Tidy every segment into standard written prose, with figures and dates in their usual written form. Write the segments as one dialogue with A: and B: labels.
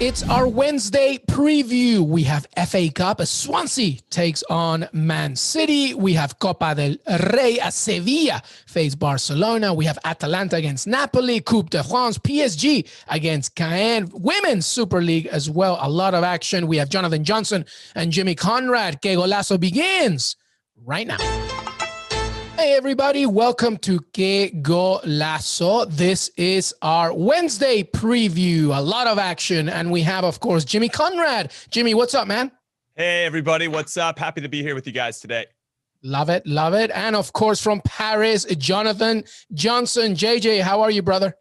A: It's our Wednesday preview. We have FA Cup as Swansea takes on Man City. We have Copa del Rey as Sevilla face Barcelona. We have Atalanta against Napoli, Coupe de France, PSG against Caen, Women's Super League as well. A lot of action. We have Jonathan Johnson and Jimmy Conrad. Qué Golazo begins right now. Hey everybody, welcome to Qué Golazo. This is our Wednesday preview. A lot of action, and we have, of course, Jimmy Conrad. Jimmy, what's up, man?
B: Hey everybody, what's up? Happy to be here with you guys today.
A: Love it, love it. And of course, from Paris, Jonathan Johnson. JJ, how are you, brother?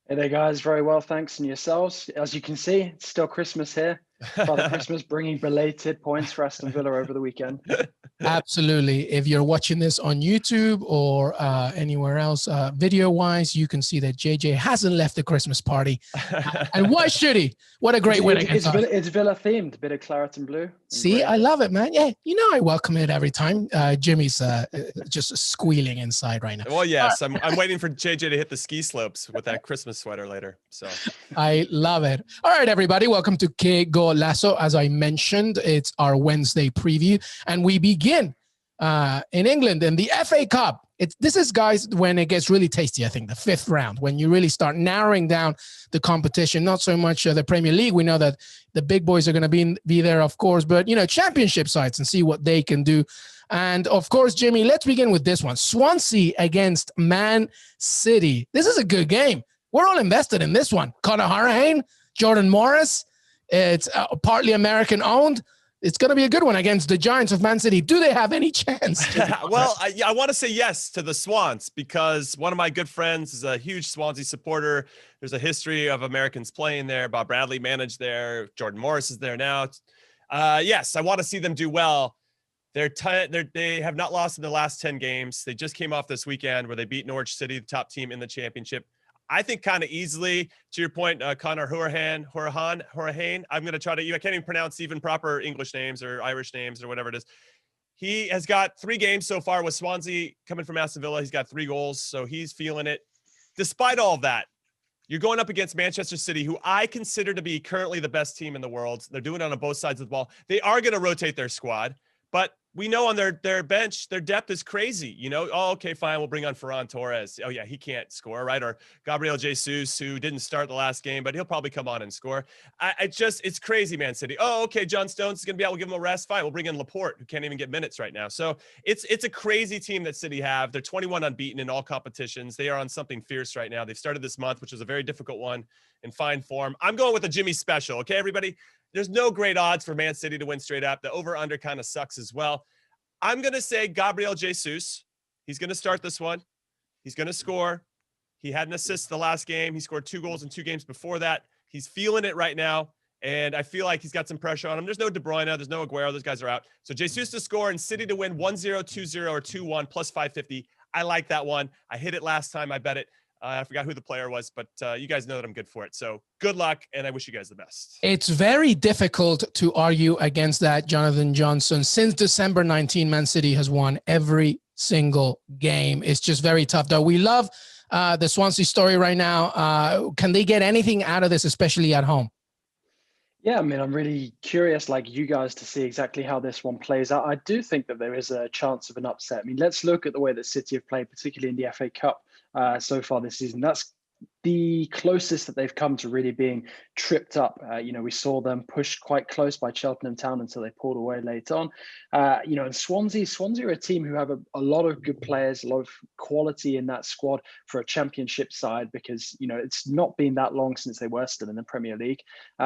C: Hey there, guys. Very well, thanks. And yourselves? As you can see, it's still Christmas here. Father Christmas bringing belated points for Aston Villa over the weekend.
A: Absolutely. If you're watching this on YouTube or anywhere else, video-wise, you can see that JJ hasn't left the Christmas party. And why should he? What a great win against us.
C: It's Villa-themed, a bit of claret and blue.
A: See,
C: great.
A: I love it, man. Yeah, you know I welcome it every time. Jimmy's just squealing inside right now.
B: Well, yes, I'm waiting for JJ to hit the ski slopes with that Christmas sweater later. So
A: I love it. All right, everybody, welcome to Qué Golazo. As I mentioned, it's our Wednesday preview, and we begin in England in the FA Cup. This is, guys, when it gets really tasty, I think, the fifth round, when you really start narrowing down the competition. Not so much the Premier League. We know that the big boys are going to be there, of course, but, you know, championship sides and see what they can do. And, of course, Jimmy, let's begin with this one. Swansea against Man City. This is a good game. We're all invested in this one. Conor Hourihane, Jordan Morris. It's partly American-owned. It's going to be a good one against the Giants of Man City. Do they have any chance?
B: Well, I want to say yes to the Swans because one of my good friends is a huge Swansea supporter. There's a history of Americans playing there. Bob Bradley managed there. Jordan Morris is there now. Yes, I want to see them do well. They have not lost in the last 10 games. They just came off this weekend where they beat Norwich City, the top team in the championship. I think kind of easily, to your point, Conor Hourihane, I'm going to try to, I can't even pronounce even proper English names or Irish names or whatever it is. He has got 3 games so far with Swansea coming from Aston Villa. He's got 3 goals, so he's feeling it. Despite all of that, you're going up against Manchester City, who I consider to be currently the best team in the world. They're doing it on both sides of the ball. They are going to rotate their squad, but we know on their bench, their depth is crazy. You know, oh, okay, fine, we'll bring on Ferran Torres. Oh, yeah, he can't score, right? Or Gabriel Jesus, who didn't start the last game, but he'll probably come on and score. It's crazy, Man City. Oh, okay, John Stones is going to be out. We'll give him a rest. Fine, we'll bring in Laporte, who can't even get minutes right now. So it's a crazy team that City have. They're 21 unbeaten in all competitions. They are on something fierce right now. They've started this month, which was a very difficult one, in fine form. I'm going with a Jimmy special, okay, everybody? There's no great odds for Man City to win straight up. The over-under kind of sucks as well. I'm going to say Gabriel Jesus. He's going to start this one. He's going to score. He had an assist the last game. He scored 2 goals in 2 games before that. He's feeling it right now, and I feel like he's got some pressure on him. There's no De Bruyne. There's no Aguero. Those guys are out. So Jesus to score and City to win 1-0, 2-0, or 2-1 plus 550. I like that one. I hit it last time. I bet it. I forgot who the player was, but you guys know that I'm good for it. So good luck, and I wish you guys the best.
A: It's very difficult to argue against that, Jonathan Johnson. Since December 19, Man City has won every single game. It's just very tough, though. We love the Swansea story right now. Can they get anything out of this, especially at home?
C: Yeah, I mean, I'm really curious, like you guys, to see exactly how this one plays out. I do think that there is a chance of an upset. I mean, let's look at the way that City have played, particularly in the FA Cup so far this season. That's the closest that they've come to really being tripped up. You know, we saw them pushed quite close by Cheltenham Town until they pulled away late on. You know, and Swansea are a team who have a lot of good players, a lot of quality in that squad for a championship side because, you know, it's not been that long since they were still in the Premier League.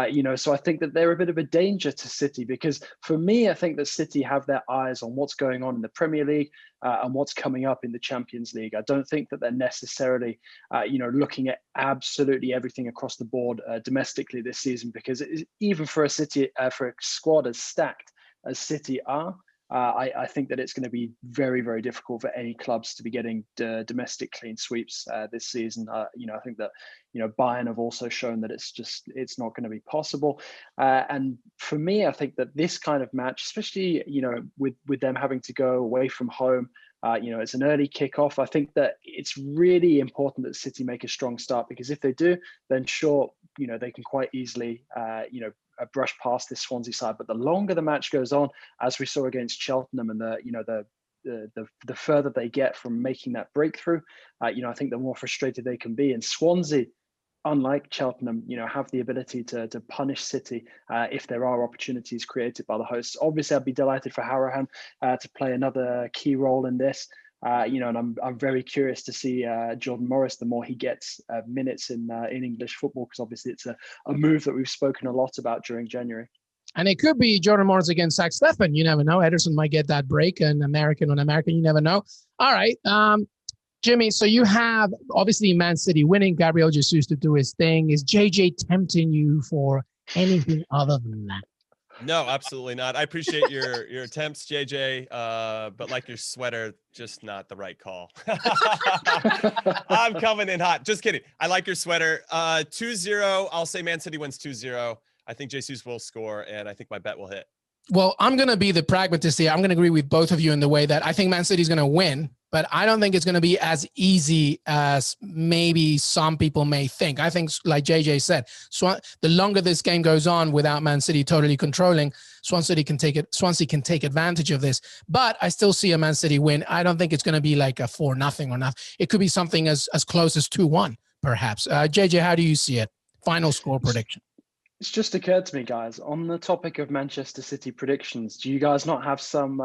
C: You know, so I think that they're a bit of a danger to City because for me, I think that City have their eyes on what's going on in the Premier League and what's coming up in the Champions League. I don't think that they're necessarily, you know, looking at absolutely everything across the board domestically this season because even for a City, for a squad as stacked as City are, I think that it's going to be very, very difficult for any clubs to be getting domestic clean sweeps this season. You know, I think that, you know, Bayern have also shown that it's not going to be possible. And for me, I think that this kind of match, especially, you know, with them having to go away from home, you know, it's an early kickoff. I think that it's really important that City make a strong start because if they do, then sure, they can quite easily, brush past this Swansea side. But the longer the match goes on, as we saw against Cheltenham, and the further they get from making that breakthrough, I think the more frustrated they can be. And Swansea, unlike Cheltenham, have the ability to punish City if there are opportunities created by the hosts. Obviously, I'd be delighted for Harahan to play another key role in this. And I'm very curious to see Jordan Morris the more he gets minutes in English football, because obviously it's a move that we've spoken a lot about during January.
A: And it could be Jordan Morris against Zach Steffen. You never know. Ederson might get that break, and American on American. You never know. All right. Jimmy, so you have obviously Man City winning, Gabriel Jesus to do his thing. Is JJ tempting you for anything other than that?
B: No, absolutely not. I appreciate your attempts, JJ, but like your sweater, just not the right call. I'm coming in hot. Just kidding. I like your sweater. 2-0. I'll say Man City wins 2-0. I think Jesus will score, and I think my bet will hit.
A: Well, I'm going to be the pragmatist here. I'm going to agree with both of you in the way that I think Man City is going to win, but I don't think it's going to be as easy as maybe some people may think. I think, like JJ said, the longer this game goes on without Man City totally controlling, Swansea can take advantage of this. But I still see a Man City win. I don't think it's going to be like a 4-0 or nothing. It could be something as close as 2-1, perhaps. JJ, how do you see it? Final score prediction.
C: It's just occurred to me, guys, on the topic of Manchester City predictions, do you guys not have something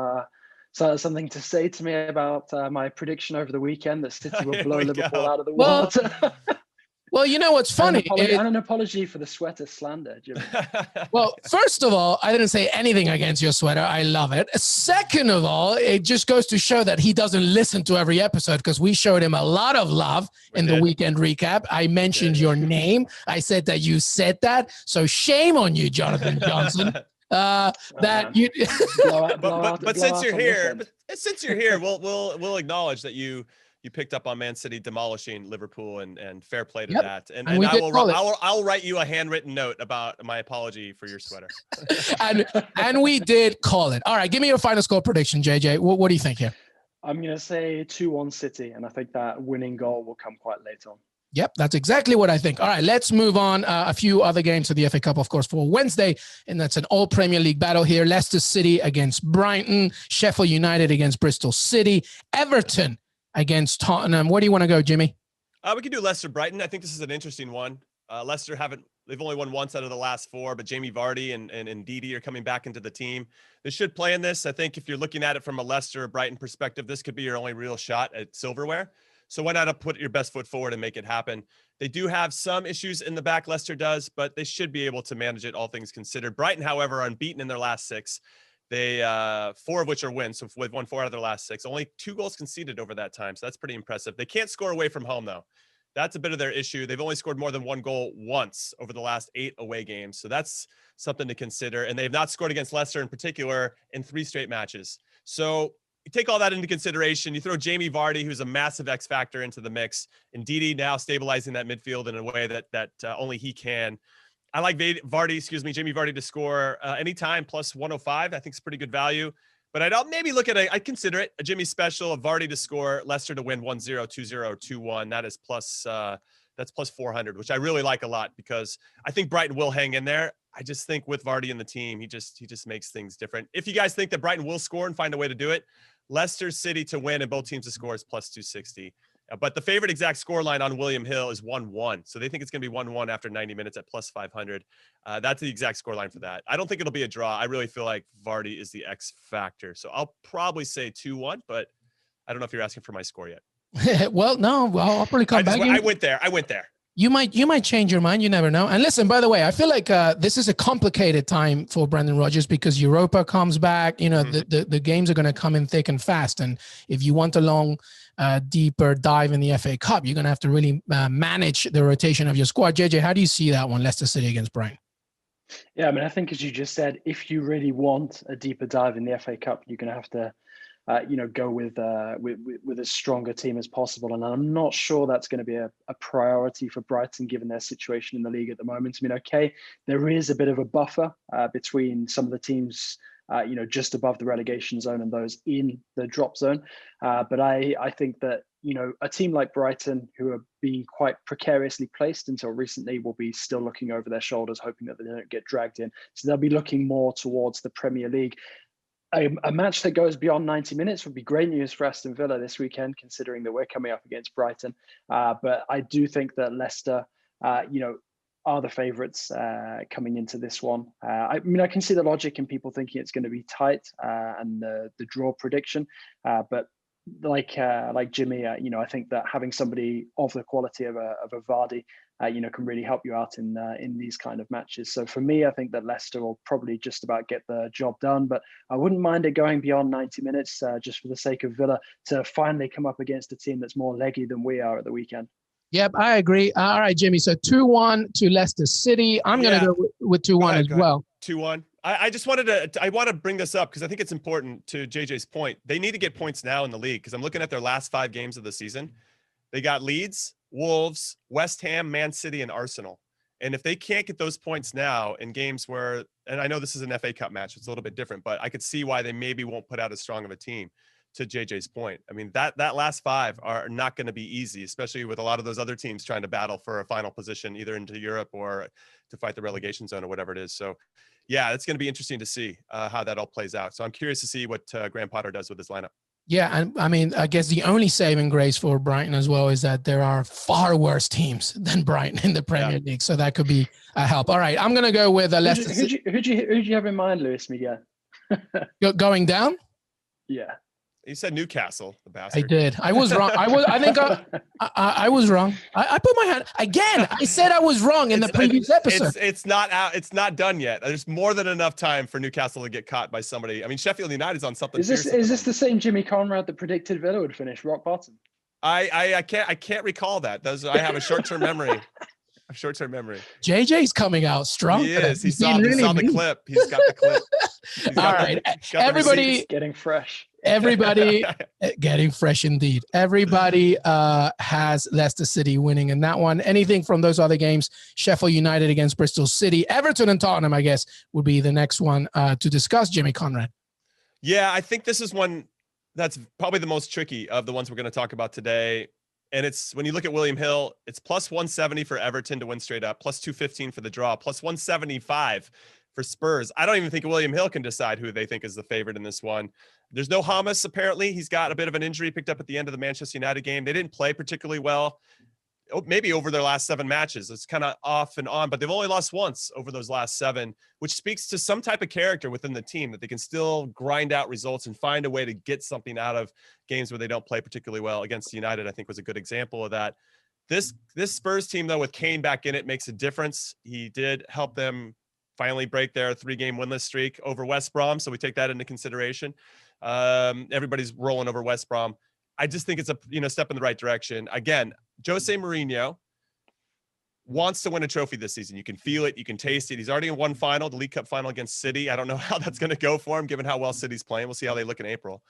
C: to say to me about my prediction over the weekend that City will blow Liverpool out of the water?
A: Well, you know what's funny?
C: And an apology for the sweater slander, Jimmy.
A: Well, first of all, I didn't say anything against your sweater. I love it. Second of all, it just goes to show that he doesn't listen to every episode, because we showed him a lot of love in the weekend recap. I mentioned your name. I said that you said that. So shame on you, Jonathan Johnson. But
B: since you're here, we'll acknowledge that you picked up on Man City demolishing Liverpool, and fair play to that. And I'll write you a handwritten note about my apology for your sweater.
A: and we did call it. All right, give me your final score prediction, JJ. What do you think here?
C: I'm going to say 2-1 City, and I think that winning goal will come quite late on.
A: Yep, that's exactly what I think. All right, let's move on. A few other games of the FA Cup, of course, for Wednesday, and that's an all Premier League battle here. Leicester City against Brighton, Sheffield United against Bristol City, Everton against Tottenham. Where do you want to go, Jimmy?
B: We could do Leicester Brighton. I think this is an interesting one. Leicester they've only won once out of the last 4, but Jamie Vardy and Ndidi are coming back into the team. They should play in this. I think if you're looking at it from a Leicester or Brighton perspective, this could be your only real shot at silverware. So why not put your best foot forward and make it happen? They do have some issues in the back, Leicester does, but they should be able to manage it, all things considered. Brighton, however, are unbeaten in their last 6. They 4 of which are wins, so they've won 4 out of their last 6. Only 2 goals conceded over that time, so that's pretty impressive. They can't score away from home, though. That's a bit of their issue. They've only scored more than 1 goal once over the last 8 away games, so that's something to consider. And they've not scored against Leicester in particular in 3 straight matches. So you take all that into consideration. You throw Jamie Vardy, who's a massive X factor, into the mix, and Ndidi now stabilizing that midfield in a way that only he can. I like Jamie Vardy to score anytime plus 105. I think it's pretty good value. But I'd maybe look at I'd consider it a Jimmy special of Vardy to score, Leicester to win 1-0, 2-0, 2-1. That is that's plus 400, which I really like a lot, because I think Brighton will hang in there. I just think with Vardy in the team, he just makes things different. If you guys think that Brighton will score and find a way to do it, Leicester City to win and both teams to score is plus 260. But the favorite exact score line on William Hill is 1-1. So they think it's going to be 1-1 after 90 minutes at plus 500. That's the exact score line for that. I don't think it'll be a draw. I really feel like Vardy is the X factor. So I'll probably say 2-1, but I don't know if you're asking for my score yet.
A: Well, no, I'll probably come back.
B: I went there.
A: You might change your mind. You never know. And listen, by the way, I feel like this is a complicated time for Brendan Rodgers, because Europa comes back. You know, the games are going to come in thick and fast. And if you want a long, deeper dive in the FA Cup, you're going to have to really manage the rotation of your squad. JJ, how do you see that one, Leicester City against Brighton?
C: Yeah, I mean, I think, as you just said, if you really want a deeper dive in the FA Cup, you're going to have to go with as strong a team as possible. And I'm not sure that's going to be a priority for Brighton, given their situation in the league at the moment. I mean, okay, there is a bit of a buffer between some of the teams, just above the relegation zone and those in the drop zone. But I think that a team like Brighton, who are being quite precariously placed until recently, will be still looking over their shoulders, hoping that they don't get dragged in. So they'll be looking more towards the Premier League. A match that goes beyond 90 minutes would be great news for Aston Villa this weekend, considering that we're coming up against Brighton. But I do think that Leicester, are the favourites coming into this one. I can see the logic in people thinking it's going to be tight and the draw prediction. But like Jimmy, I think that having somebody of the quality of a Vardy, can really help you out in these kind of matches. So for me, I think that Leicester will probably just about get the job done, but I wouldn't mind it going beyond 90 minutes just for the sake of Villa to finally come up against a team that's more leggy than we are at the weekend.
A: Yep, I agree. All right, Jimmy. So 2-1 to Leicester City. I'm going to go with 2-1 as well.
B: 2-1. I just wanted I want to bring this up because I think it's important to JJ's point. They need to get points now in the league because I'm looking at their last 5 games of the season. They got Leeds, Wolves, West Ham, Man City, and Arsenal. And if they can't get those points now in games where, and I know this is an FA Cup match, it's a little bit different, but I could see why they maybe won't put out as strong of a team. To JJ's point, I mean, that last 5 are not going to be easy, especially with a lot of those other teams trying to battle for a final position, either into Europe or to fight the relegation zone or whatever it is. So, yeah, it's going to be interesting to see how that all plays out. So I'm curious to see what Graham Potter does with his lineup.
A: Yeah, and I mean, I guess the only saving grace for Brighton as well is that there are far worse teams than Brighton in the Premier League, so that could be a help. All right, I'm going to go with Leicester.
C: Who do you have in mind, Luis Miguel?
A: Going down?
C: Yeah.
B: You said Newcastle, the bastard.
A: I did. I was wrong. I think I was wrong. I put my hand again. I said I was wrong in the previous episode.
B: It's not out. It's not done yet. There's more than enough time for Newcastle to get caught by somebody. I mean, Sheffield United's on something.
C: Is this the same Jimmy Conrad that predicted Villa would finish rock bottom?
B: I can't recall that. I have a short-term memory.
A: JJ's coming out strong.
B: He is. He saw the clip. He's got the clip.
A: All right. Everybody
C: getting fresh.
A: Everybody getting fresh indeed. Everybody has Leicester City winning in that one. Anything from those other games, Sheffield United against Bristol City, Everton and Tottenham, I guess, would be the next one to discuss, Jimmy Conrad.
B: Yeah, I think this is one that's probably the most tricky of the ones we're going to talk about today. And it's when you look at William Hill, it's plus 170 for Everton to win straight up, plus 215 for the draw, plus 175 for Spurs. I don't even think William Hill can decide who they think is the favorite in this one. There's no Hamas, apparently. He's got a bit of an injury picked up at the end of the Manchester United game. They didn't play particularly well, maybe over their last 7 matches. It's kind of off and on, but they've only lost once over those last 7, which speaks to some type of character within the team that they can still grind out results and find a way to get something out of games where they don't play particularly well. Against United, I think, was a good example of that. This Spurs team, though, with Kane back in it, makes a difference. He did help them finally break their 3-game winless streak over West Brom, so we take that into consideration. Everybody's rolling over West Brom. I just think it's a step in the right direction. Again, Jose Mourinho wants to win a trophy this season. You can feel it. You can taste it. He's already in one final, the League Cup final against City. I don't know how that's going to go for him, given how well City's playing. We'll see how they look in April.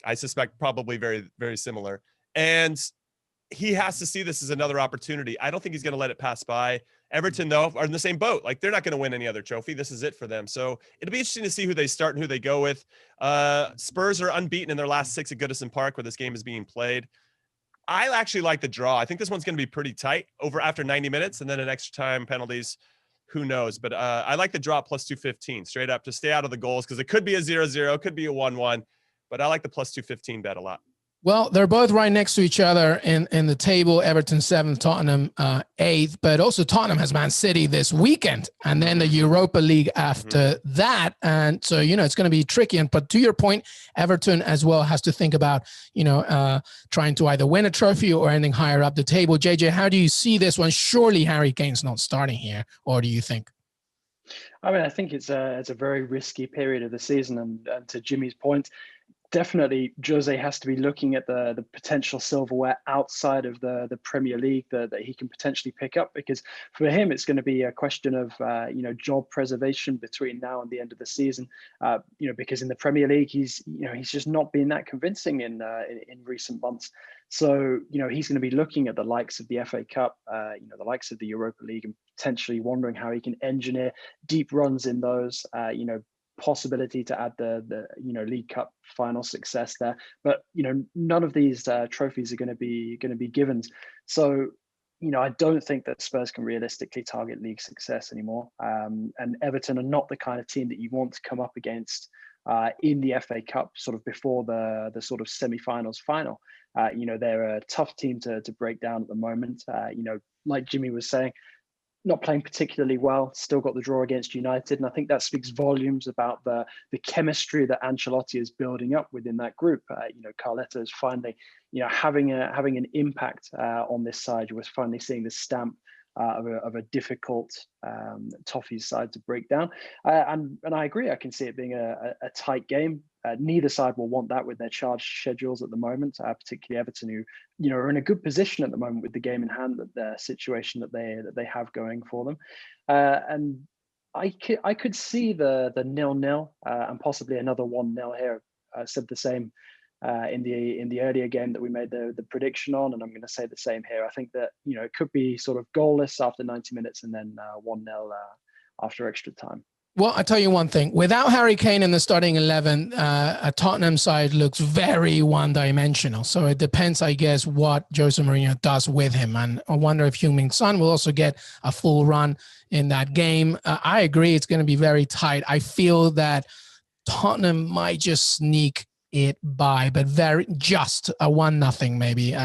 B: I suspect probably very, very similar. And he has to see this as another opportunity. I don't think he's going to let it pass by. Everton, though, are in the same boat. Like, they're not going to win any other trophy. This is it for them. So it'll be interesting to see who they start and who they go with. Spurs are unbeaten in their last 6 at Goodison Park, where this game is being played. I actually like the draw. I think this one's going to be pretty tight over after 90 minutes and then an extra time penalties. Who knows? But I like the draw plus 215 straight up to stay out of the goals, because it could be a 0-0, could be a 1-1. But I like the plus 215 bet a lot.
A: Well, they're both right next to each other in the table. Everton 7th, Tottenham 8th. But also Tottenham has Man City this weekend, and then the Europa League after that. And so, it's going to be tricky. But to your point, Everton as well has to think about, trying to either win a trophy or ending higher up the table. JJ, how do you see this one? Surely Harry Kane's not starting here, or do you think?
C: I mean, I think it's a very risky period of the season. And to Jimmy's point, definitely Jose has to be looking at the potential silverware outside of the Premier League that he can potentially pick up, because for him it's going to be a question of job preservation between now and the end of the season, because in the Premier League he's just not been that convincing in recent months. So he's going to be looking at the likes of the FA Cup, the likes of the Europa League, and potentially wondering how he can engineer deep runs in those, possibility to add the League Cup final success there. But none of these trophies are going to be given. So I don't think that Spurs can realistically target league success anymore. And Everton are not the kind of team that you want to come up against in the FA Cup sort of before the sort of semi-finals final. They're a tough team to break down at the moment. Like Jimmy was saying, not playing particularly well, still got the draw against United. And I think that speaks volumes about the chemistry that Ancelotti is building up within that group. Carletta is finally, having an impact on this side. We're finally seeing the stamp of a difficult Toffees side to break down. And I agree, I can see it being a tight game. Neither side will want that with their charged schedules at the moment, particularly Everton, who are in a good position at the moment with the game in hand, that the situation that they have going for them. And I could see the 0-0 and possibly another 1-0 here. I said the same in the earlier game that we made the prediction on, and I'm going to say the same here. I think that it could be sort of goalless after 90 minutes and then 1-0 after extra time.
A: Well, I tell you one thing. Without Harry Kane in the starting 11, a Tottenham side looks very one-dimensional. So it depends, I guess, what Jose Mourinho does with him. And I wonder if Heung-min Son will also get a full run in that game. I agree it's going to be very tight. I feel that Tottenham might just sneak it by, but just a 1-0 maybe.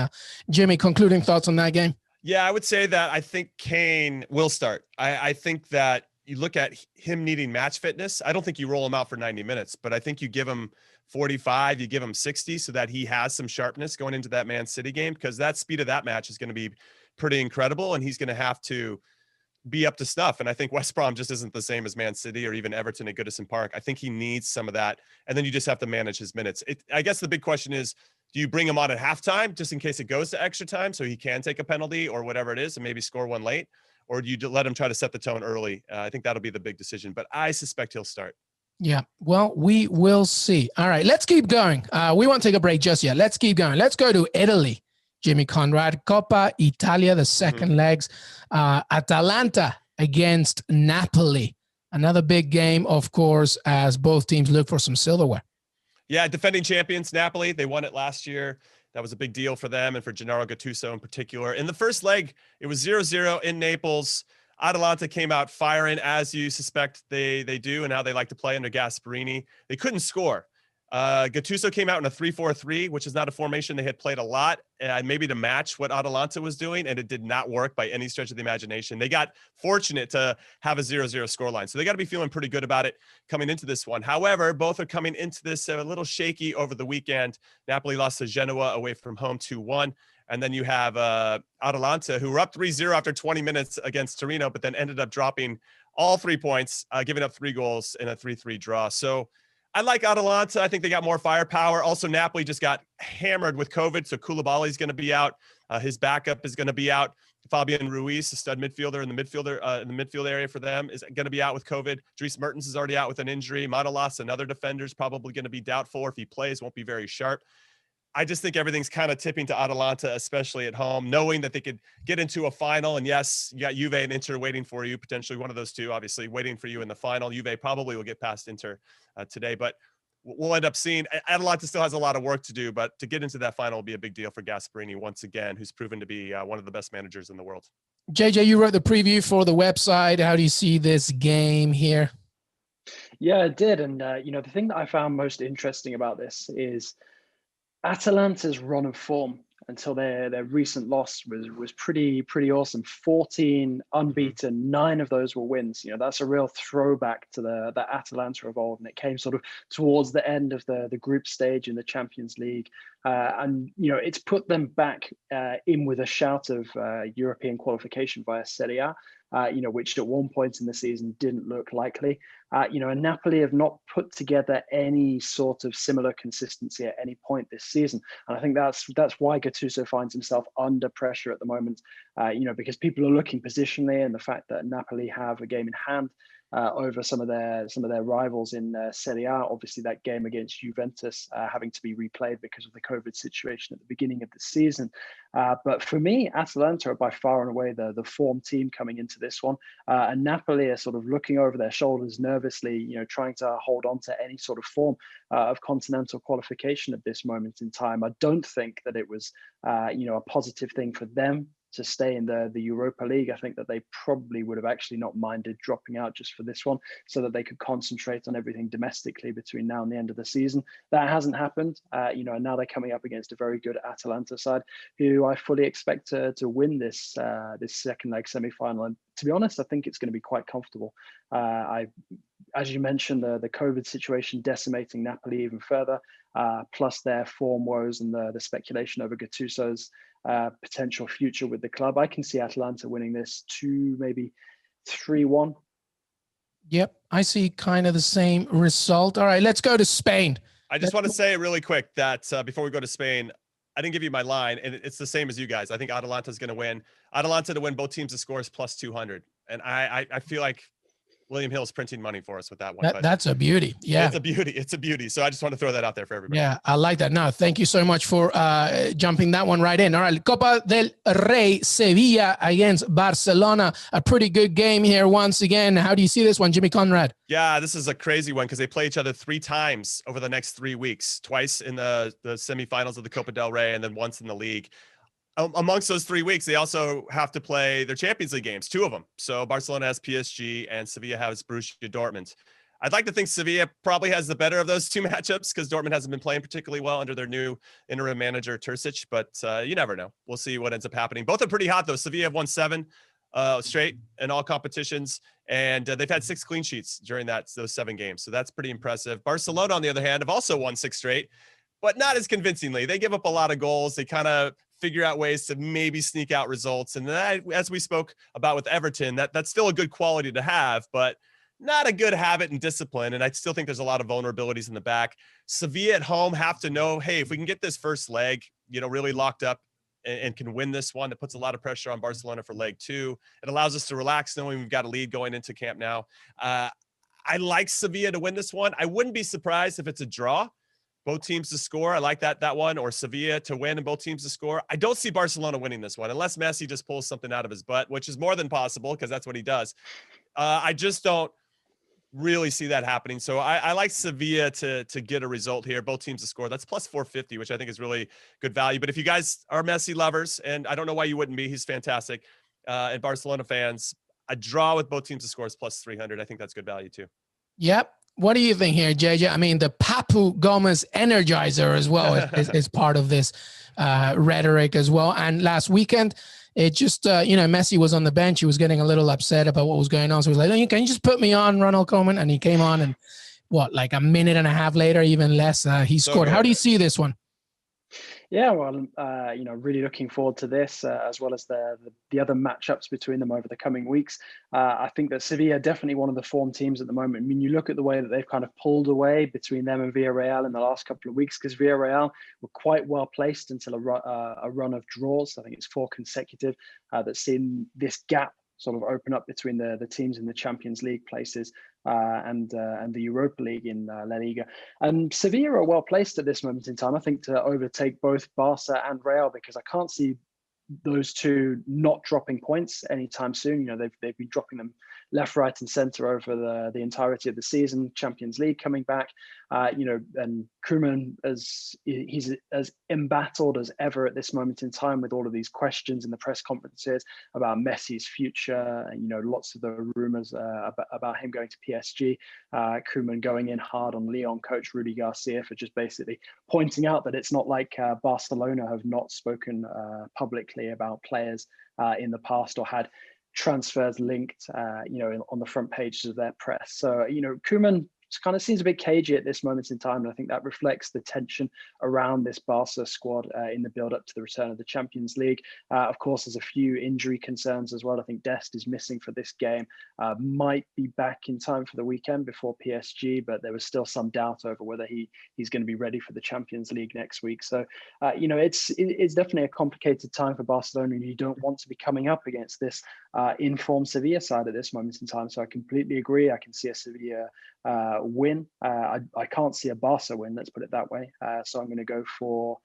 A: Jimmy, concluding thoughts on that game?
B: Yeah, I would say that I think Kane will start. I think that you look at him needing match fitness. I don't think you roll him out for 90 minutes, but I think you give him 45, you give him 60 so that he has some sharpness going into that Man City game, because that speed of that match is going to be pretty incredible, and he's going to have to be up to snuff. And I think West Brom just isn't the same as Man City or even Everton at Goodison Park. I think he needs some of that, and then you just have to manage his minutes. I guess the big question is, do you bring him on at halftime just in case it goes to extra time so he can take a penalty or whatever it is and maybe score one late? Or do you let him try to set the tone early? I think that'll be the big decision, but I suspect he'll start.
A: Yeah, well, we will see. All right, let's keep going. We won't take a break just yet. Let's keep going. Let's go to Italy. Jimmy Conrad, Coppa Italia, the second legs. Atalanta against Napoli. Another big game, of course, as both teams look for some silverware.
B: Yeah, defending champions, Napoli. They won it last year. That was a big deal for them and for Gennaro Gattuso in particular. In the first leg, it was 0-0 in Naples. Atalanta came out firing, as you suspect they do, and how they like to play under Gasperini. They couldn't score. Gattuso came out in a 3-4-3, which is not a formation they had played a lot, maybe to match what Atalanta was doing, and it did not work by any stretch of the imagination. They got fortunate to have a 0-0 scoreline, so they got to be feeling pretty good about it coming into this one. However, both are coming into this a little shaky over the weekend. Napoli lost to Genoa away from home 2-1. And then you have Atalanta, who were up 3-0 after 20 minutes against Torino, but then ended up dropping all 3 points, giving up 3 goals in a 3-3 draw. So I like Atalanta. I think they got more firepower. Also, Napoli just got hammered with COVID, so Koulibaly is going to be out. His backup is going to be out. Fabian Ruiz, the stud midfielder in the midfield area for them, is going to be out with COVID. Dries Mertens is already out with an injury. Manolas, another defender, is probably going to be doubtful. If he plays, won't be very sharp. I just think everything's kind of tipping to Atalanta, especially at home, knowing that they could get into a final. And yes, you got Juve and Inter waiting for you, potentially one of those two, obviously, waiting for you in the final. Juve probably will get past Inter today, but we'll end up seeing. Atalanta still has a lot of work to do, but to get into that final will be a big deal for Gasperini once again, who's proven to be one of the best managers in the world.
A: JJ, you wrote the preview for the website. How do you see this game here?
C: Yeah, I did. And, the thing that I found most interesting about this is Atalanta's run of form until their recent loss was pretty awesome. 14 unbeaten, 9 of those were wins. That's a real throwback to the Atalanta of old, and it came sort of towards the end of the group stage in the Champions League. And it's put them back in with a shout of European qualification via Serie A, which at one point in the season didn't look likely. And Napoli have not put together any sort of similar consistency at any point this season. And I think that's why Gattuso finds himself under pressure at the moment, because people are looking positionally, and the fact that Napoli have a game in hand, over some of their rivals in Serie A. Obviously, that game against Juventus having to be replayed because of the COVID situation at the beginning of the season. But for me, Atalanta are by far and away the form team coming into this one. And Napoli are sort of looking over their shoulders nervously, trying to hold on to any sort of form of continental qualification at this moment in time. I don't think that it was, a positive thing for them to stay in the Europa League. I think that they probably would have actually not minded dropping out just for this one so that they could concentrate on everything domestically between now and the end of the season. That hasn't happened, and now they're coming up against a very good Atalanta side who I fully expect to win this second leg semi-final. And to be honest, I think it's going to be quite comfortable. As you mentioned, the COVID situation decimating Napoli even further, plus their form woes and the speculation over Gattuso's potential future with the club. I can see Atalanta winning this 2, maybe 3-1.
A: Yep, I see kind of the same result. All right, let's go to Spain.
B: I just want to say really quick that before we go to Spain, I didn't give you my line, and it's the same as you guys. I think Atalanta is going to win. Atalanta to win both teams to score is plus 200. And I feel like William Hill's printing money for us with that one.
A: That's a beauty. Yeah.
B: It's a beauty. It's a beauty. So I just want to throw that out there for everybody.
A: Yeah, I like that. No, thank you so much for jumping that one right in. All right, Copa del Rey, Sevilla against Barcelona. A pretty good game here once again. How do you see this one, Jimmy Conrad?
B: Yeah, this is a crazy one because they play each other 3 times over the next 3 weeks, twice in the semifinals of the Copa del Rey and then once in the league. Amongst those 3 weeks, they also have to play their Champions League games, 2 of them. So Barcelona has PSG and Sevilla has Borussia Dortmund. I'd like to think Sevilla probably has the better of those 2 matchups because Dortmund hasn't been playing particularly well under their new interim manager, Terzic, but you never know. We'll see what ends up happening. Both are pretty hot, though. Sevilla have won 7 straight in all competitions, and they've had 6 clean sheets during those 7 games. So that's pretty impressive. Barcelona, on the other hand, have also won 6 straight, but not as convincingly. They give up a lot of goals. They kind of figure out ways to maybe sneak out results. And that, as we spoke about with Everton, that's still a good quality to have, but not a good habit and discipline. And I still think there's a lot of vulnerabilities in the back. Sevilla at home have to know, hey, if we can get this first leg, really locked up and can win this one, it puts a lot of pressure on Barcelona for leg 2. It allows us to relax knowing we've got a lead going into camp now. I like Sevilla to win this one. I wouldn't be surprised if it's a draw. Both teams to score. I like that one, or Sevilla to win and both teams to score. I don't see Barcelona winning this one unless Messi just pulls something out of his butt, which is more than possible because that's what he does. I just don't really see that happening. So I like Sevilla to get a result here. Both teams to score. That's plus 450, which I think is really good value. But if you guys are Messi lovers, and I don't know why you wouldn't be, he's fantastic, and Barcelona fans, a draw with both teams to score is plus 300. I think that's good value too.
A: Yep. What do you think here, JJ? I mean, the Papu Gomez Energizer as well is part of this rhetoric as well. And last weekend, it just, Messi was on the bench. He was getting a little upset about what was going on. So he was like, oh, can you just put me on, Ronald Koeman? And he came on and like a minute and a half later, even less, he scored. How do you see this one?
C: Yeah, well, really looking forward to this, as well as the other matchups between them over the coming weeks. I think that Sevilla are definitely one of the form teams at the moment. I mean, you look at the way that they've kind of pulled away between them and Villarreal in the last couple of weeks, because Villarreal were quite well placed until a run of draws. I think it's 4 consecutive that's seen this gap sort of open up between the teams in the Champions League places and the Europa League in La Liga. And Sevilla are well placed at this moment in time, I think, to overtake both Barca and Real, because I can't see those two not dropping points anytime soon. They've been dropping them left, right, and centre over the entirety of the season. Champions League coming back, and Koeman he's as embattled as ever at this moment in time with all of these questions in the press conferences about Messi's future, and lots of the rumours about him going to PSG. Koeman going in hard on Lyon coach Rudy Garcia for just basically pointing out that it's not like Barcelona have not spoken publicly about players in the past or had transfers linked, on the front pages of their press. So, Koeman kind of seems a bit cagey at this moment in time. And I think that reflects the tension around this Barca squad in the build-up to the return of the Champions League. Of course, there's a few injury concerns as well. I think Dest is missing for this game, might be back in time for the weekend before PSG, but there was still some doubt over whether he's going to be ready for the Champions League next week. So, it's definitely a complicated time for Barcelona, and you don't want to be coming up against this informed Sevilla side at this moment in time. So I completely agree. I can see a Sevilla win. I can't see a Barca win, let's put it that way. So I'm going to go for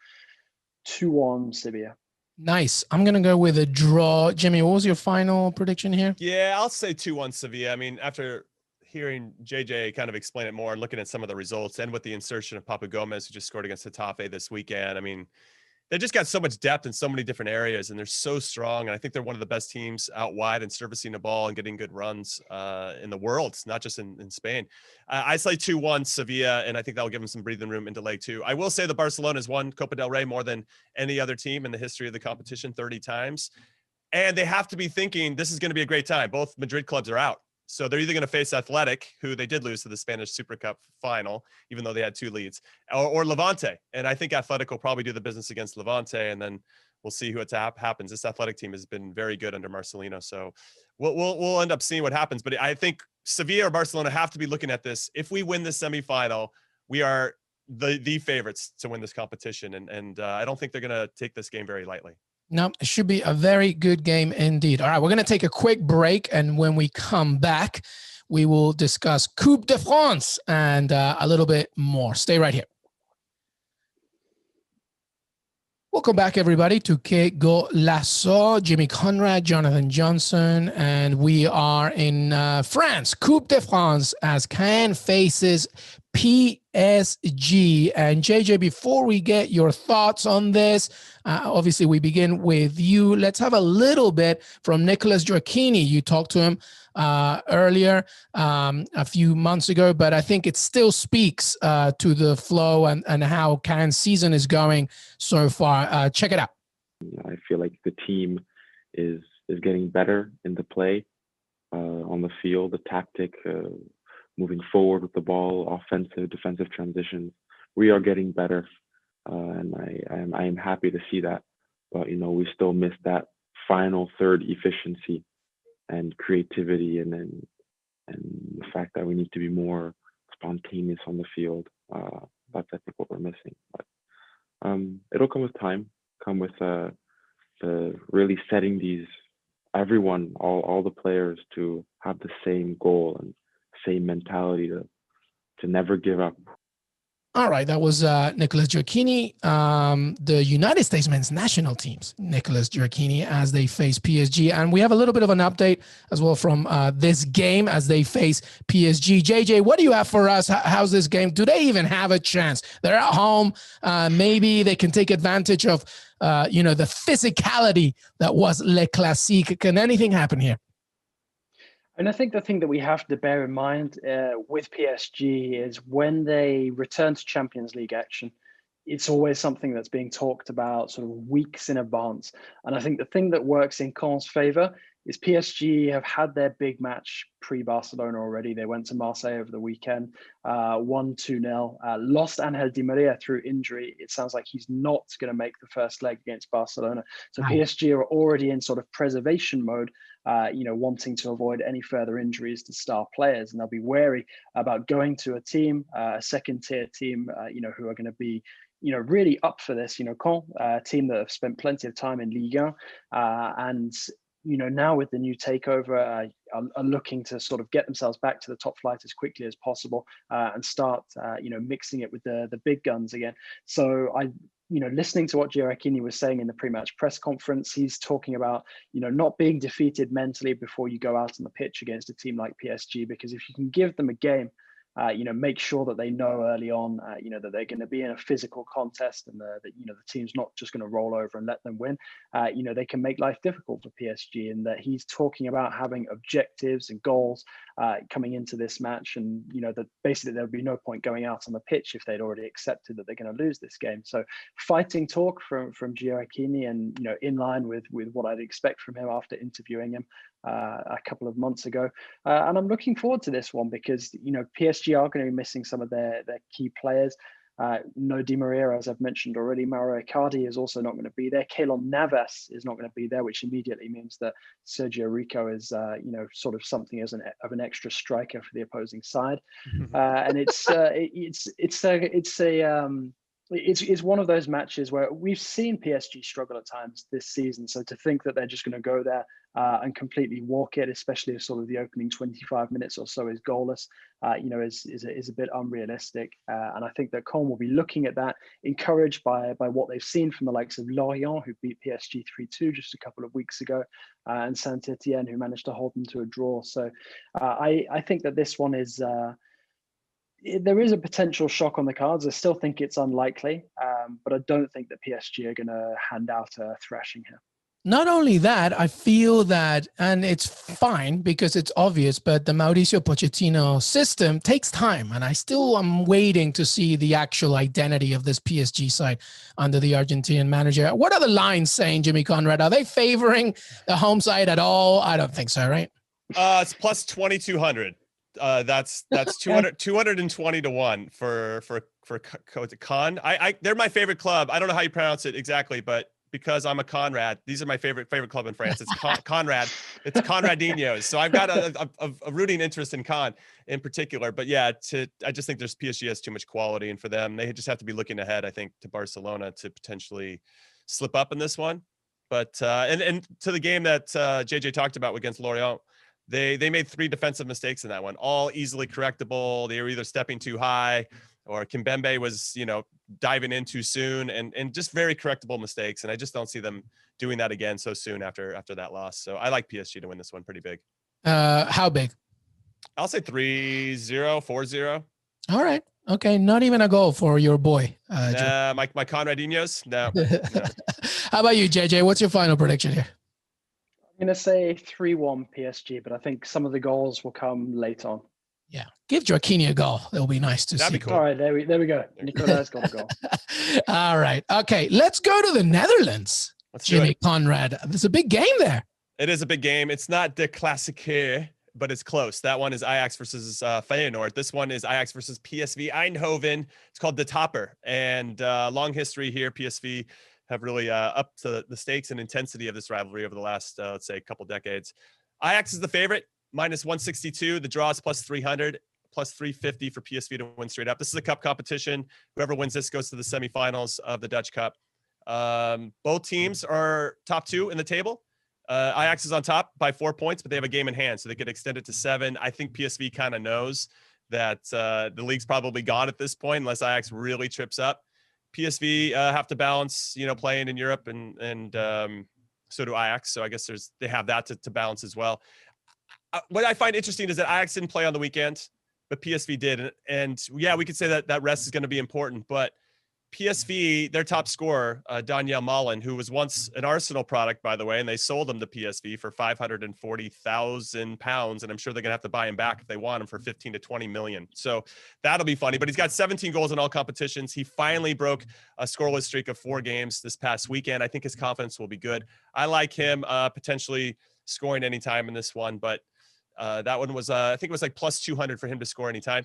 C: 2-1 Sevilla.
A: Nice. I'm going to go with a draw. Jimmy, what was your final prediction here?
B: Yeah, I'll say 2-1 Sevilla. I mean, after hearing JJ kind of explain it more and looking at some of the results, and with the insertion of Papa Gomez, who just scored against Getafe this weekend, I mean, they just got so much depth in so many different areas, and they're so strong. And I think they're one of the best teams out wide and servicing the ball and getting good runs in the world, not just in Spain. I say 2-1 Sevilla, and I think that'll give them some breathing room into leg 2. I will say the Barcelona has won Copa del Rey more than any other team in the history of the competition, 30 times. And they have to be thinking this is going to be a great time. Both Madrid clubs are out. So they're either going to face Athletic, who they did lose to the Spanish Super Cup final, even though they had 2 leads, or Levante. And I think Athletic will probably do the business against Levante, and then we'll see who happens. This Athletic team has been very good under Marcelino, so we'll end up seeing what happens. But I think Sevilla or Barcelona have to be looking at this. If we win this semifinal, we are the favorites to win this competition, and I don't think they're going to take this game very lightly.
A: No, it should be a very good game indeed. All right, we're going to take a quick break, and when we come back, we will discuss Coupe de France and a little bit more. Stay right here. Welcome back, everybody, to Qué Golazo. Jimmy Conrad, Jonathan Johnson, and we are in France, Coupe de France, as Caen faces PSG. And JJ, before we get your thoughts on this, obviously we begin with you. Let's have a little bit from Nicholas Gioacchini. You talked to him earlier, a few months ago, but I think it still speaks to the flow and how Caen's season is going so far. Check it out.
D: I feel like the team is getting better in the play, on the field, the tactic, moving forward with the ball, offensive, defensive transitions. We are getting better, and I am happy to see that. But we still miss that final third efficiency and creativity, and the fact that we need to be more spontaneous on the field. That's, I think, what we're missing. But it'll come with time, come with the really setting everyone, all the players, to have the same goal and same mentality to never give up.
A: All right, that was Nicholas Gioacchini, the United States men's national team's Nicholas Gioacchini, as they face PSG. And we have a little bit of an update as well from this game as they face PSG. JJ, what do you have for us? How's this game? Do they even have a chance? They're at home. Maybe they can take advantage of, the physicality that was Le Classique. Can anything happen here?
C: And I think the thing that we have to bear in mind with PSG is when they return to Champions League action, it's always something that's being talked about sort of weeks in advance. And I think the thing that works in Caen's favor is PSG have had their big match pre-Barcelona already. They went to Marseille over the weekend, won 2-0, lost Angel Di Maria through injury. It sounds like he's not going to make the first leg against Barcelona. So PSG are already in sort of preservation mode, wanting to avoid any further injuries to star players. And they'll be wary about going to a team, a second-tier team, who are going to be really up for this. Caen, a team that have spent plenty of time in Ligue 1, and now with the new takeover, are looking to sort of get themselves back to the top flight as quickly as possible, and start, mixing it with the big guns again. So listening to what Gioacchini was saying in the pre-match press conference, he's talking about, not being defeated mentally before you go out on the pitch against a team like PSG, because if you can give them a game, make sure that they know early on, that they're going to be in a physical contest, and the team's not just going to roll over and let them win. They can make life difficult for PSG, and that he's talking about having objectives and goals coming into this match, and that basically there'll be no point going out on the pitch if they'd already accepted that they're going to lose this game. So fighting talk from Gioacchini, and in line with what I'd expect from him after interviewing him a couple of months ago. And I'm looking forward to this one because PSG PSG are going to be missing some of their key players. No Di Maria, as I've mentioned already. Mauro Icardi is also not going to be there. Keylor Navas is not going to be there, which immediately means that Sergio Rico is, sort of something as an extra striker for the opposing side. And it's one of those matches where we've seen PSG struggle at times this season. So to think that they're just going to go there and completely walk it, especially if sort of the opening 25 minutes or so is goalless, is a bit unrealistic. And I think that Caen will be looking at that, encouraged by what they've seen from the likes of Lorient, who beat PSG 3-2 just a couple of weeks ago, and Saint-Etienne, who managed to hold them to a draw. So I think that this one is... there is a potential shock on the cards. I still think it's unlikely, but I don't think that PSG are going to hand out a thrashing here.
A: Not only that, I feel that, and it's fine because it's obvious, but the Mauricio Pochettino system takes time, and I still am waiting to see the actual identity of this PSG side under the Argentinian manager. What are the lines saying, Jimmy Conrad? Are they favoring the home side at all? I don't think so, right?
B: It's plus 2,200. That's 220 to 1 for Caen. They're my favorite club. I don't know how you pronounce it exactly, but because I'm a Conrad, these are my favorite club in France. It's Conrad. It's Conradinhos. So I've got a rooting interest in Caen in particular. But yeah, I just think PSG has too much quality, and for them, they just have to be looking ahead, I think, to Barcelona to potentially slip up in this one. But and to the game that JJ talked about against Lorient. They made 3 defensive mistakes in that one, all easily correctable. They were either stepping too high, or Kimpembe was, diving in too soon, and just very correctable mistakes. And I just don't see them doing that again so soon after that loss. So I like PSG to win this one pretty big.
A: How big? I'll
B: say 3-0, 4-0.
A: All right. Okay. Not even a goal for your boy.
B: My Conradinhos. No.
A: How about you, JJ? What's your final prediction here?
C: I'm going to say 3-1 PSG, but I think some of the goals will come late on.
A: Yeah. Give Gioacchini a goal. It'll be nice to see.
B: That'd be cool.
C: All right, there we go. Nicholas got a goal.
A: All right. Okay, let's go to the Netherlands. Jimmy Conrad. There's a big game there.
B: It is a big game. It's not de Klassieker, but it's close. That one is Ajax versus Feyenoord. This one is Ajax versus PSV Eindhoven. It's called the Topper. And long history here. PSV have really upped to the stakes and intensity of this rivalry over the last, let's say, a couple decades. Ajax is the favorite, minus 162. The draw is plus 300, plus 350 for PSV to win straight up. This is a cup competition. Whoever wins this goes to the semifinals of the Dutch Cup. Both teams are top 2 in the table. Ajax is on top by 4 points, but they have a game in hand, so they could extend it to 7. I think PSV kind of knows that the league's probably gone at this point unless Ajax really trips up. PSV have to balance, playing in Europe, and so do Ajax. So I guess they have that to balance as well. What I find interesting is that Ajax didn't play on the weekend, but PSV did. And yeah, we could say that rest is going to be important, but PSV, their top scorer, Daniel Malen, who was once an Arsenal product, by the way, and they sold him to PSV for £540,000, and I'm sure they're going to have to buy him back if they want him for 15 to 20 million. So that'll be funny. But he's got 17 goals in all competitions. He finally broke a scoreless streak of 4 games this past weekend. I think his confidence will be good. I like him potentially scoring anytime in this one, but that one was, I think it was like plus 200 for him to score anytime.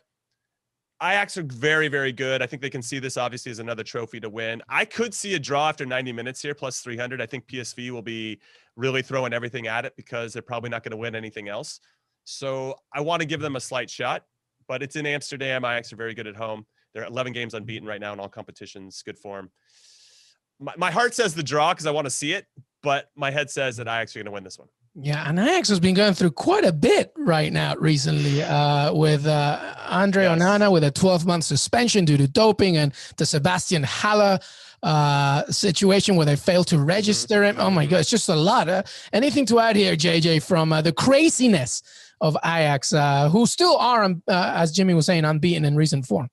B: Ajax are very, very good. I think they can see this obviously as another trophy to win. I could see a draw after 90 minutes here, plus 300. I think PSV will be really throwing everything at it because they're probably not going to win anything else. So I want to give them a slight shot, but it's in Amsterdam. Ajax are very good at home. They're 11 games unbeaten right now in all competitions. Good form. My heart says the draw because I want to see it, but my head says that Ajax are going to win this one.
A: Yeah, and Ajax has been going through quite a bit right now recently with Andre Onana with a 12-month suspension due to doping, and the Sebastian Haller situation where they failed to register him. Oh my God, it's just a lot. Anything to add here, JJ, from the craziness of Ajax, who still are, as Jimmy was saying, unbeaten in recent form?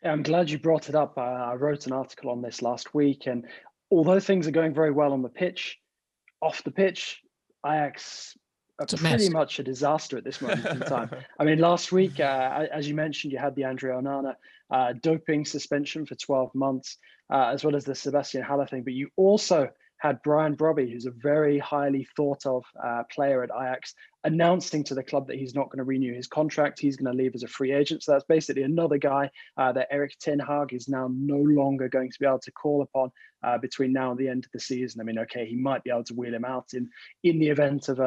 C: Yeah, I'm glad you brought it up. I wrote an article on this last week, and although things are going very well on the pitch, off the pitch, Ajax are pretty much a disaster at this moment in time. I mean, last week, as you mentioned, you had the Andre Onana doping suspension for 12 months, as well as the Sebastian Haller thing. But you also had Brian Brobby, who's a very highly thought of player at Ajax, announcing to the club that he's not going to renew his contract. He's going to leave as a free agent. So that's basically another guy that Erik ten Hag is now no longer going to be able to call upon between now and the end of the season. I mean, okay, he might be able to wheel him out in the event of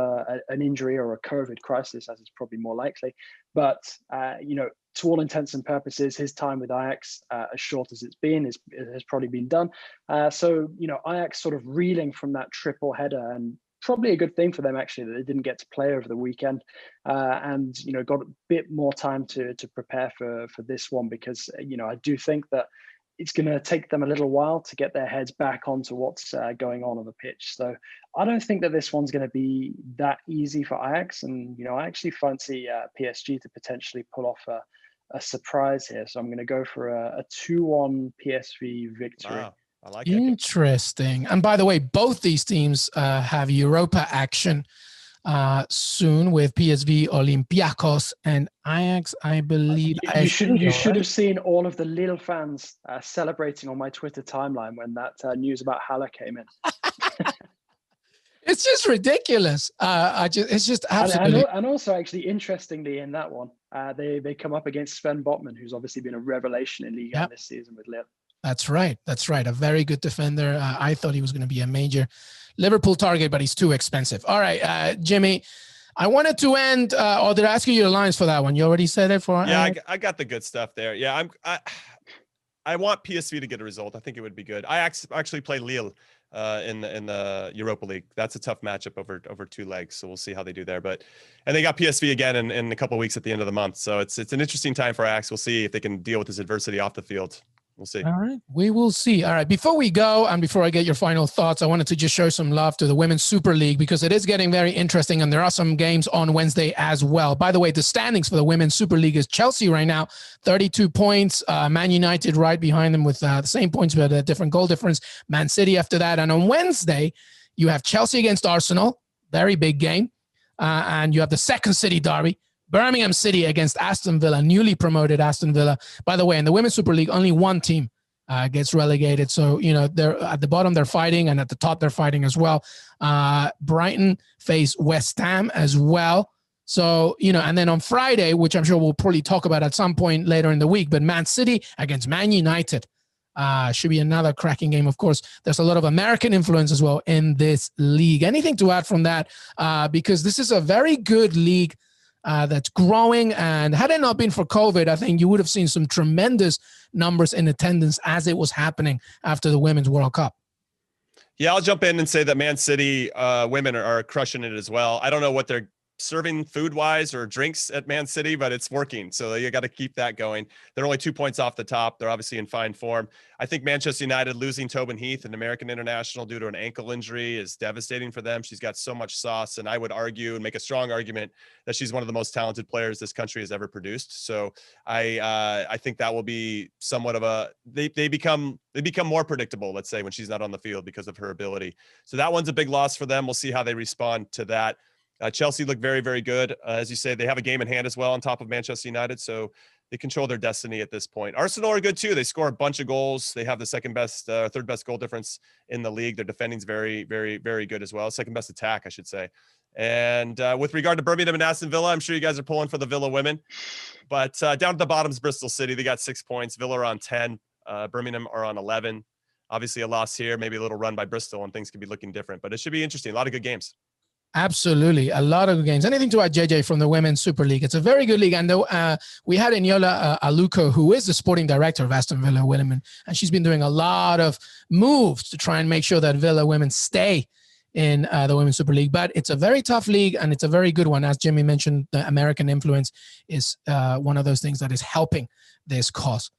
C: an injury or a COVID crisis, as is probably more likely. But, to all intents and purposes, his time with Ajax, as short as it's been, has probably been done. So, Ajax sort of reeling from that triple header, and probably a good thing for them, actually, that they didn't get to play over the weekend and, got a bit more time to prepare for this one, because, I do think that it's going to take them a little while to get their heads back onto what's going on the pitch. So I don't think that this one's going to be that easy for Ajax. And, I actually fancy PSG to potentially pull off a surprise here. So I'm going to go for a 2-1 PSV victory.
B: Wow. I like it.
A: Interesting. And by the way, both these teams have Europa action soon with PSV Olympiacos and Ajax, I believe.
C: You should have seen all of the Lille fans celebrating on my Twitter timeline when that news about Haller came in.
A: It's just ridiculous. It's just absolutely.
C: And also, actually, interestingly, in that one, they come up against Sven Botman, who's obviously been a revelation in Liga this season with Lille.
A: That's right. A very good defender. I thought he was going to be a major Liverpool target, but he's too expensive. All right, Jimmy, I wanted to end, or did I ask you your lines for that one? You already said it for.
B: Yeah, I got the good stuff there. Yeah, I want PSV to get a result. I think it would be good. I actually play Lille in the Europa League. That's a tough matchup over 2 legs. So we'll see how they do there. And they got PSV again in a couple of weeks at the end of the month. So it's an interesting time for Ajax. We'll see if they can deal with this adversity off the field. We'll see.
A: All right. We will see. All right. Before we go, and before I get your final thoughts, I wanted to just show some love to the Women's Super League, because it is getting very interesting, and there are some games on Wednesday as well. By the way, the standings for the Women's Super League is Chelsea right now, 32 points. Man United right behind them with the same points, but a different goal difference. Man City after that. And on Wednesday, you have Chelsea against Arsenal. Very big game. And you have the second City derby. Birmingham City against Aston Villa, newly promoted Aston Villa. By the way, in the Women's Super League, only one team gets relegated. So, they're at the bottom, they're fighting, and at the top, they're fighting as well. Brighton face West Ham as well. So, and then on Friday, which I'm sure we'll probably talk about at some point later in the week, but Man City against Man United should be another cracking game. Of course, there's a lot of American influence as well in this league. Anything to add from that? Because this is a very good league that's growing, and had it not been for COVID, I think you would have seen some tremendous numbers in attendance as it was happening after the Women's World Cup.
B: Yeah, I'll jump in and say that Man City women are crushing it as well. I don't know what they're serving food-wise or drinks at Man City, but it's working. So you got to keep that going. They're only 2 points off the top. They're obviously in fine form. I think Manchester United losing Tobin Heath, an American international, due to an ankle injury is devastating for them. She's got so much sauce, and I would argue and make a strong argument that she's one of the most talented players this country has ever produced. So I think that will be somewhat of they become more predictable, let's say, when she's not on the field because of her ability. So that one's a big loss for them. We'll see how they respond to that. Chelsea look very, very good. As you say, they have a game in hand as well on top of Manchester United, so they control their destiny at this point. Arsenal are good too. They score a bunch of goals. They have the third best goal difference in the league. Their defending's very, very, very good as well. Second best attack, I should say. And with regard to Birmingham and Aston Villa, I'm sure you guys are pulling for the Villa women. But down at the bottom is Bristol City. They got 6 points. Villa are on 10. Birmingham are on 11. Obviously a loss here, maybe a little run by Bristol, and things could be looking different. But it should be interesting. A lot of good games. Absolutely. A lot of games. Anything to add, JJ, from the Women's Super League? It's a very good league. And we had Eniola Aluko, who is the sporting director of Aston Villa Women, and she's been doing a lot of moves to try and make sure that Villa Women stay in the Women's Super League. But it's a very tough league, and it's a very good one. As Jimmy mentioned, the American influence is one of those things that is helping this cause.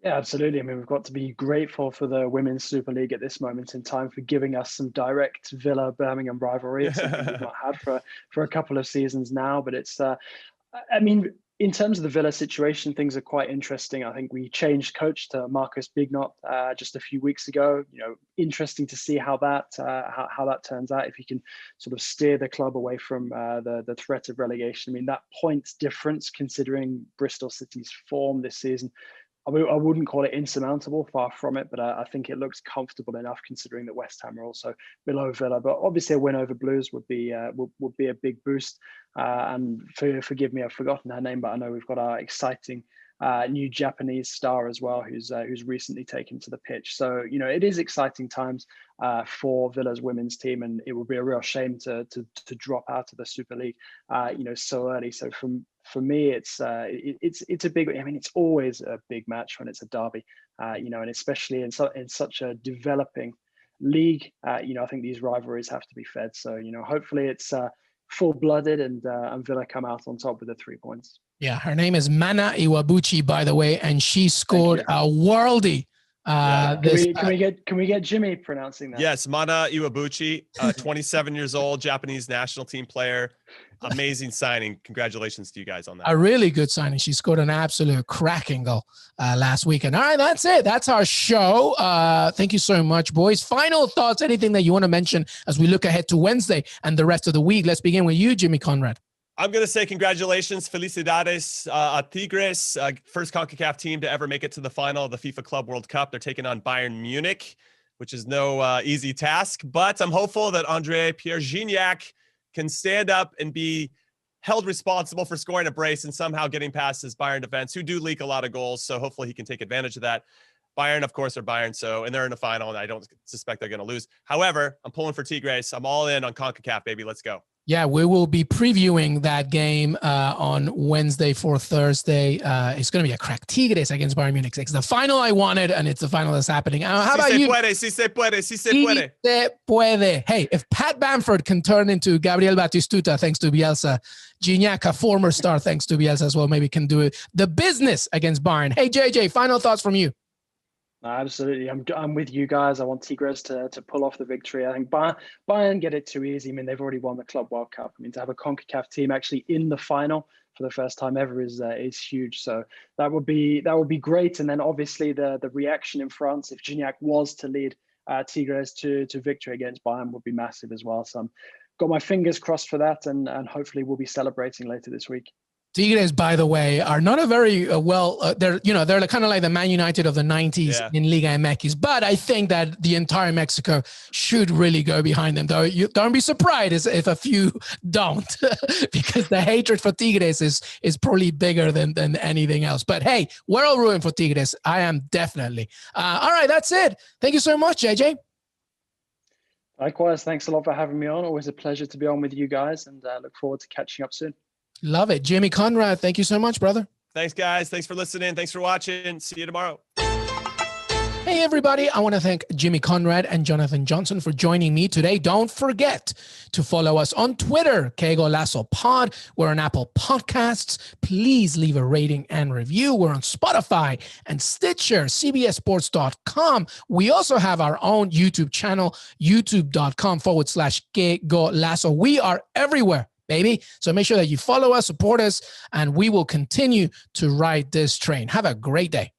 C: Yeah, absolutely. I mean, we've got to be grateful for the Women's Super League at this moment in time for giving us some direct Villa-Birmingham rivalry. It's something we've not had for a couple of seasons now. But it's, I mean, in terms of the Villa situation, things are quite interesting. I think we changed coach to Marcus Bignot just a few weeks ago. Interesting to see how that turns out. If he can sort of steer the club away from the threat of relegation. I mean, that points difference, considering Bristol City's form this season, I wouldn't call it insurmountable, far from it, but I think it looks comfortable enough considering that West Ham are also below Villa. But obviously, a win over Blues would be a big boost. And forgive me, I've forgotten her name, but I know we've got our exciting new Japanese star as well, who's recently taken to the pitch. So it is exciting times for Villa's women's team, and it would be a real shame to drop out of the Super League, so early. So for me, it's a big. I mean, it's always a big match when it's a derby, and especially in such a developing league. I think these rivalries have to be fed. So hopefully it's full-blooded and Villa come out on top with the 3 points.
A: Yeah, her name is Mana Iwabuchi, by the way, and she scored a worldie.
C: Can we get Jimmy pronouncing that?
B: Yes, Mana Iwabuchi, 27 years old, Japanese national team player. Amazing signing. Congratulations to you guys on that.
A: A really good signing. She scored an absolute cracking goal last weekend. All right, that's it. That's our show. Thank you so much, boys. Final thoughts, anything that you want to mention as we look ahead to Wednesday and the rest of the week? Let's begin with you, Jimmy Conrad.
B: I'm going to say congratulations, felicidades a Tigres, first CONCACAF team to ever make it to the final of the FIFA Club World Cup. They're taking on Bayern Munich, which is no easy task, but I'm hopeful that André Pierre Gignac can stand up and be held responsible for scoring a brace and somehow getting past his Bayern defense, who do leak a lot of goals. So hopefully he can take advantage of that. Bayern, of course, are Bayern. And they're in the final, and I don't suspect they're going to lose. However, I'm pulling for Tigres. I'm all in on CONCACAF, baby. Let's go.
A: Yeah, we will be previewing that game on Wednesday for Thursday. It's going to be a crack. Tigres against Bayern Munich. It's the final I wanted, and it's the final that's happening. How about you?
B: Si se puede. Si se
A: puede. Hey, if Pat Bamford can turn into Gabriel Batistuta thanks to Bielsa, Gignac, a former star thanks to Bielsa as well, maybe can do it. The business against Bayern. Hey, JJ, final thoughts from you.
C: Absolutely. I'm with you guys. I want Tigres to pull off the victory. I think Bayern get it too easy. I mean, they've already won the Club World Cup. I mean, to have a CONCACAF team actually in the final for the first time ever is huge. So that would be great. And then obviously the reaction in France, if Gignac was to lead Tigres to victory against Bayern, would be massive as well. So I'm got my fingers crossed for that, and hopefully we'll be celebrating later this week.
A: Tigres, by the way, are not a very they're kind of like the Man United of the 90s in Liga MX, but I think that the entire Mexico should really go behind them. Though you don't be surprised if a few don't, because the hatred for Tigres is probably bigger than anything else. But hey, we're all rooting for Tigres. I am definitely. All right, that's it. Thank you so much, JJ.
C: Likewise, thanks a lot for having me on. Always a pleasure to be on with you guys, and look forward to catching up soon.
A: Love it. Jimmy Conrad, thank you so much, brother.
B: Thanks, guys. Thanks for listening. Thanks for watching. See you tomorrow.
A: Hey, everybody. I want to thank Jimmy Conrad and Jonathan Johnson for joining me today. Don't forget to follow us on Twitter, Qué Golazo Pod. We're on Apple Podcasts. Please leave a rating and review. We're on Spotify and Stitcher, cbssports.com. We also have our own YouTube channel, youtube.com/Qué Golazo. We are everywhere, baby. So make sure that you follow us, support us, and we will continue to ride this train. Have a great day.